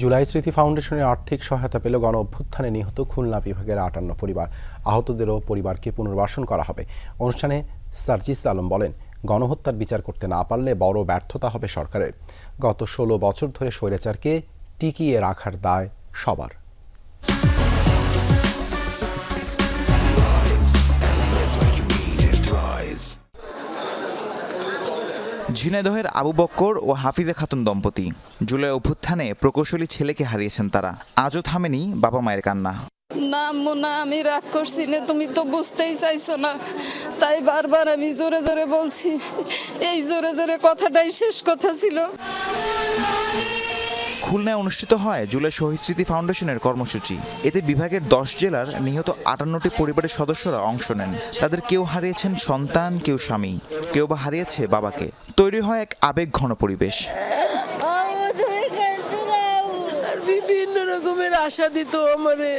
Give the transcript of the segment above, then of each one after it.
জুলাই স্মৃতি ফাউন্ডেশনের আর্থিক সহায়তা পেল গণ অভ্যুত্থানে নিহত খুলনা বিভাগের ৫৮ পরিবার। আহতদেরও পরিবারকে পুনর্বাসন করা হবে। অনুষ্ঠানে সার্জিস আলম বলেন, গণহত্যার বিচার করতে না পারলে বড় ব্যর্থতা হবে সরকারের। গত ১৬ বছর ধরে স্বৈরাচারকে টিকিয়ে রাখার দায় সবার। ঝিনাইদহের আবু বক্কর ও হাফিজা খাতুন দম্পতি জুলাই অভ্যুত্থানে প্রকৌশলী ছেলেকে হারিয়েছেন তারা। আজও থামেনি বাবা মায়ের কান্না। না মোনা, আমি রাগ করছি না, তুমি তো বুঝতেই চাইছো না, তাই বারবার আমি জোরে জোরে বলছি। এই জোরে জোরে কথাটাই শেষ কথা ছিল। খুলনায় অনুষ্ঠিত হয় জুলাই শহীদ স্মৃতি ফাউন্ডেশনের কর্মসূচি। এতে বিভাগের ১০ জেলার নিহত ৫৮টি পরিবারের সদস্যরা অংশ নেন। তাদের কেউ হারিয়েছেন সন্তান, কেউ স্বামী, কেউ বা হারিয়েছে বাবাকে। তৈরি হয় এক আবেগ ঘন পরিবেশ। বিভিন্ন রকমের আশা দিত আমারে,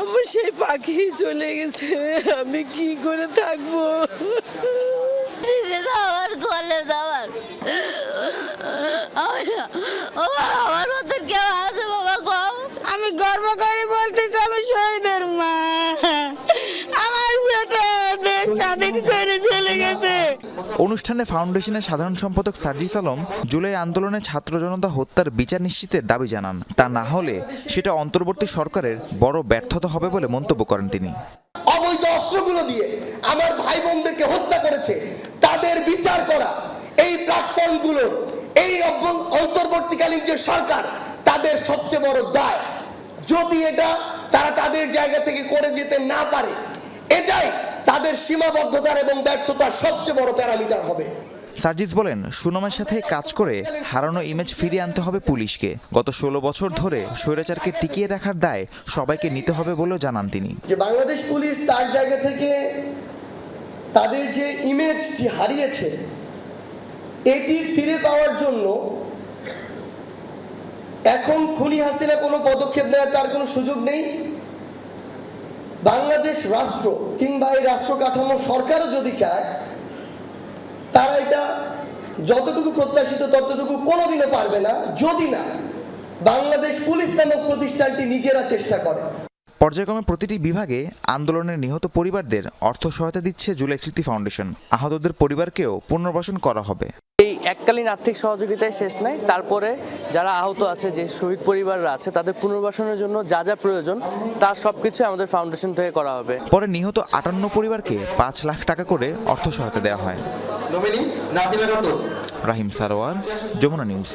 আমার সেই পাখি চলে গেছে, আমি কি করে থাকবো? আমি গর্ব করে বলতেছি আমি শহীদের মা। আমার বেটা দেশ স্বাধীন করে চলে গেছে। অনুষ্ঠানে ফাউন্ডেশনের সাধারণ সম্পাদক সার্জিস আলম জুলাই আন্দোলনে ছাত্র জনতা হত্যার বিচার নিশ্চিতের দাবি জানান। তা না হলে সেটা অন্তর্বর্তী সরকারের বড় ব্যর্থতা হবে বলে মন্তব্য করেন তিনি। অবৈধ অস্ত্রগুলো দিয়ে আমার ভাই বোনদেরকে হত্যা করেছে, তাদের বিচার করা এই প্ল্যাটফর্মগুলোর, এই অন্তর্বর্তীকালীন যে সরকার, তাদের সবচেয়ে বড় দায়। যদি এটা তারা তাদের জায়গা থেকে করে যেতে না পারে, এটাই তাদের সীমাবদ্ধতার এবং ব্যর্থতার সবচেয়ে বড় প্যারামিটার হবে। সার্জিস বলেন, সুনামের সাথে কাজ করে হারানো ইমেজ ফিরিয়ে আনতে হবে পুলিশকে। গত ১৬ বছর ধরে স্বৈরাচারকে টিকিয়ে রাখার দায় সবাইকে নিতে হবে বলেও জানান তিনি। যে বাংলাদেশ পুলিশ তার জায়গা থেকে তাদের যে ইমেজটি হারিয়েছে, এটি ফিরে পাওয়ার জন্য এখন খুনি হাসিনা কোনো পদক্ষেপ নেওয়ার তার কোনো সুযোগ নেই। বাংলাদেশ রাষ্ট্র কিংবা এই রাষ্ট্র কাঠামো সরকারও যদি চায়, তারা এটা যতটুকু প্রত্যাশিত ততটুকু কোনোদিনও পারবে না, যদি না বাংলাদেশ পুলিশ নামক প্রতিষ্ঠানটি নিজেরা চেষ্টা করে। পর্যায়ক্রমে প্রতিটি বিভাগে আন্দোলনের নিহত পরিবারদের অর্থ সহায়তা দিচ্ছে জুলাই স্মৃতি ফাউন্ডেশন। আহতদের পরিবারকেও পুনর্বাসন করা হবে। এই এককালীন আর্থিক সহযোগিতায় শেষ নাই, তারপরে যারা আহত আছে, যে শহীদ পরিবাররা আছে, তাদের পুনর্বাসনের জন্য যা যা প্রয়োজন তার সবকিছু আমাদের ফাউন্ডেশন থেকে করা হবে। পরে নিহত ৫৮ পরিবারকে ৫ লাখ টাকা করে অর্থ সহায়তা দেওয়া হয়। রাহিম সারোয়ার, যমুনা নিউজ।